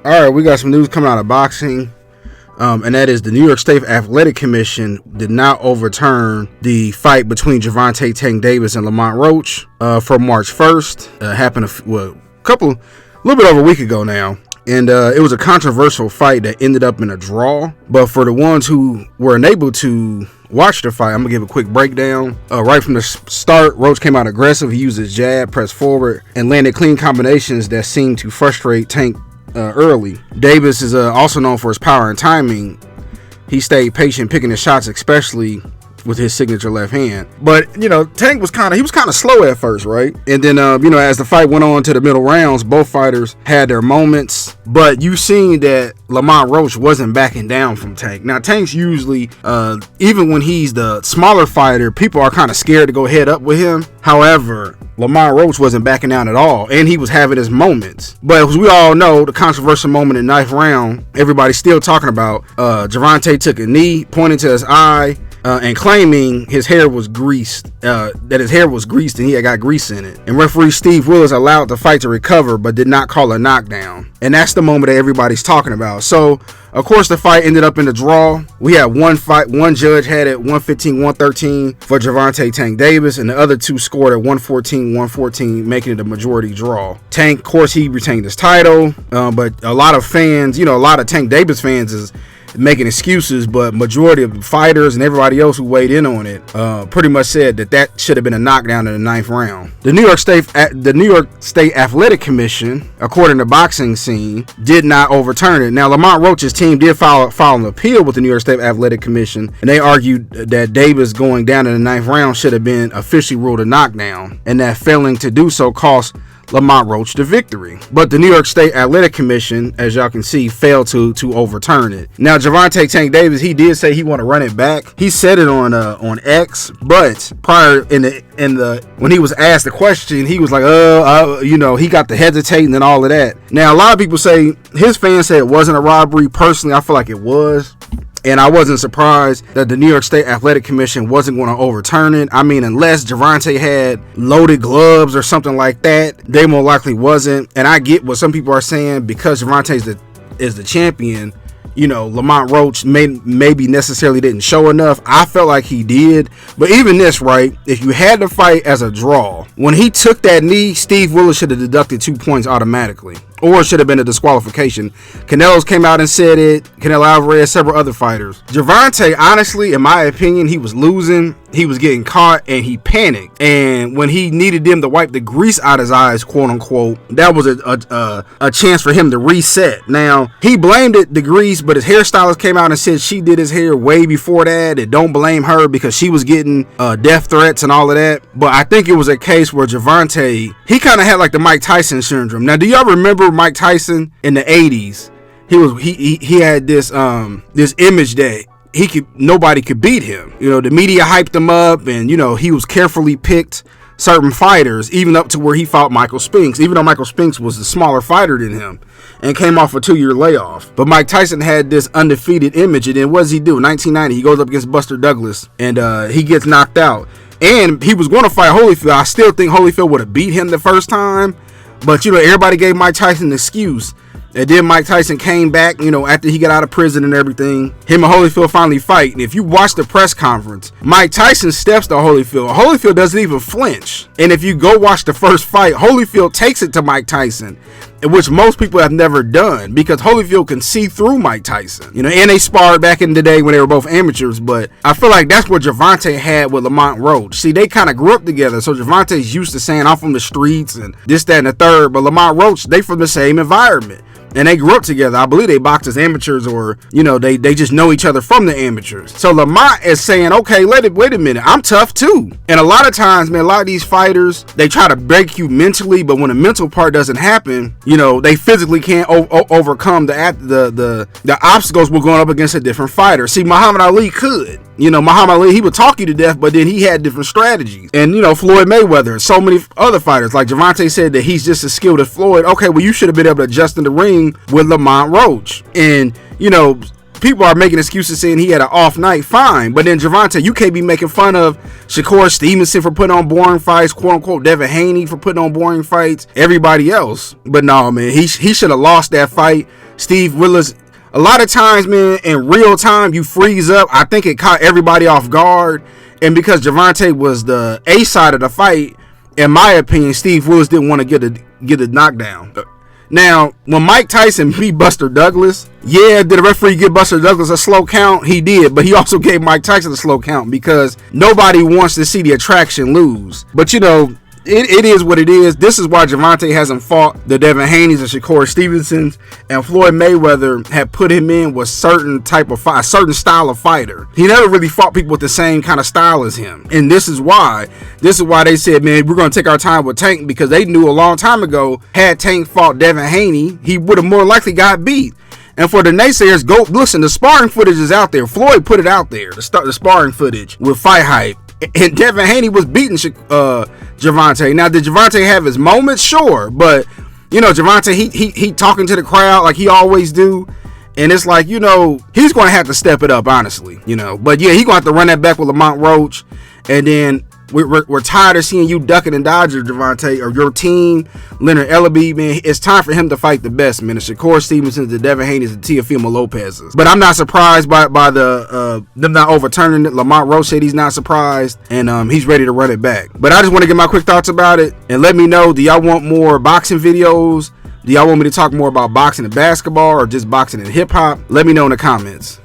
All right, we got some news coming out of boxing, and that is the New York State Athletic Commission did not overturn the fight between Tank Davis and Lamont Roach from March 1st. Happened a little bit over a week ago now. And it was a controversial fight that ended up in a draw. But for the ones who were unable to watch the fight, I'm going to give a quick breakdown. Right from the start, Roach came out aggressive. He used his jab, pressed forward, and landed clean combinations that seemed to frustrate Tank early. Davis is also known for his power and timing. He stayed patient, picking his shots, especially with his signature left hand. But Tank was kind of slow at first, right? And then as the fight went on to the middle rounds, both fighters had their moments, but you seen that Lamont Roach wasn't backing down from Tank. Now Tank's usually even when he's the smaller fighter, people are kind of scared to go head up with him. However, Lamont Roach wasn't backing down at all, and he was having his moments. But as we all know, the controversial moment in the 9th round, everybody's still talking about. Gervonta took a knee, pointing to his eye, and claiming his hair was greased, that his hair was greased and he had got grease in it. And referee Steve Willis allowed the fight to recover, but did not call a knockdown. And that's the moment that everybody's talking about. So, of course, the fight ended up in the draw. We had one fight. One judge had it 115-113 for Tank Davis, and the other two scored at 114-114, making it a majority draw. Tank, of course, he retained his title, but a lot of fans, a lot of Tank Davis fans is making excuses, but majority of fighters and everybody else who weighed in on it pretty much said that should have been a knockdown in the 9th round. The New York State Athletic Commission, according to Boxing Scene, did not overturn it. Now, Lamont Roach's team did file an appeal with the New York State Athletic Commission, and they argued that Davis going down in the 9th round should have been officially ruled a knockdown, and that failing to do so cost Lamont Roach the victory. But the New York State Athletic Commission, as y'all can see, failed to overturn it. Now, Tank Davis, he did say he want to run it back. He said it on X, but prior when he was asked the question, he was like, he got the hesitating and all of that. Now, a lot of people say his fans say it wasn't a robbery. Personally, I feel like it was. And I wasn't surprised that the New York State Athletic Commission wasn't going to overturn it. I mean, unless Gervonta had loaded gloves or something like that, they more likely wasn't. And I get what some people are saying, because Gervonta is the champion. Lamont Roach maybe necessarily didn't show enough. I felt like he did. But even this, right, if you had the fight as a draw, when he took that knee, Steve Willis should have deducted 2 points automatically. Or it should have been a disqualification. Canelo's came out and said it. Canelo Alvarez, several other fighters. Gervonta, honestly, in my opinion, he was losing. He was getting caught and he panicked. And when he needed them to wipe the grease out his eyes, quote unquote, that was a chance for him to reset. Now, he blamed the grease, but his hairstylist came out and said she did his hair way before that. And don't blame her because she was getting death threats and all of that. But I think it was a case where Gervonta, he kind of had like the Mike Tyson syndrome. Now, do y'all remember Mike Tyson in the 80s? He had this image that nobody could beat him. The media hyped him up, and he was carefully picked certain fighters, even up to where he fought Michael Spinks, even though Michael Spinks was a smaller fighter than him and came off a 2-year layoff. But Mike Tyson had this undefeated image, and then what does he do? In 1990, he goes up against Buster Douglas, and he gets knocked out. And he was going to fight Holyfield. I still think Holyfield would have beat him the first time, but everybody gave Mike Tyson an excuse. And then Mike Tyson came back, after he got out of prison and everything. Him and Holyfield finally fight. And if you watch the press conference, Mike Tyson steps to Holyfield. Holyfield doesn't even flinch. And if you go watch the first fight, Holyfield takes it to Mike Tyson, which most people have never done, because Holyfield can see through Mike Tyson. And they sparred back in the day when they were both amateurs. But I feel like that's what Gervonta had with Lamont Roach. See, they kind of grew up together. So Gervonta's used to saying, I'm from the streets and this, that, and the third. But Lamont Roach, they from the same environment. And they grew up together. I believe they boxed as amateurs, or, they just know each other from the amateurs. So Lamont is saying, okay, wait a minute. I'm tough too. And a lot of times, man, a lot of these fighters, they try to break you mentally, but when the mental part doesn't happen, they physically can't overcome the obstacles we're going up against a different fighter. See, Muhammad Ali could. Muhammad Ali, he would talk you to death, but then he had different strategies. And, Floyd Mayweather and so many other fighters, like Gervonta said that he's just as skilled as Floyd. Okay, well, you should have been able to adjust in the ring with Lamont Roach. And, people are making excuses saying he had an off night. Fine. But then Gervonta, you can't be making fun of Shakur Stevenson for putting on boring fights, quote unquote, Devin Haney for putting on boring fights, everybody else. But no, man, he should have lost that fight. Steve Willis. A lot of times, man, in real time, you freeze up. I think it caught everybody off guard. And because Gervonta was the A side of the fight, in my opinion, Steve Willis didn't want to get a knockdown. Now, when Mike Tyson beat Buster Douglas, yeah, did the referee give Buster Douglas a slow count? He did, but he also gave Mike Tyson a slow count because nobody wants to see the attraction lose. But, you know, it is what it is. This is why Gervonta hasn't fought the Devin Haney's and Shakur Stevensons, and Floyd Mayweather had put him in with certain type of fight, a certain style of fighter. He never really fought people with the same kind of style as him, and this is why they said, man, we're going to take our time with Tank, because they knew a long time ago, had Tank fought Devin Haney, he would have more likely got beat. And for the naysayers, go listen. The sparring footage is out there. Floyd put it out there. The sparring footage with Fight Hype. And Devin Haney was beating Gervonta. Now, did Gervonta have his moments? Sure, but you know, Gervonta, he talking to the crowd like he always do, and it's like, you know, he's going to have to step it up, honestly, you know. But yeah, he's going to have to run that back with Lamont Roach, and then we're tired of seeing you ducking and dodging, Gervonta, or your team, Leonard Ellaby, man. It's time for him to fight the best, man. The Shakur Stevensons, the Devin Haney's, the Teofimo Lopez's. But I'm not surprised by the them not overturning it. Lamont Roach said he's not surprised, and he's ready to run it back. But I just want to get my quick thoughts about it, and let me know, do y'all want more boxing videos? Do y'all want me to talk more about boxing and basketball, or just boxing and hip hop? Let me know in the comments.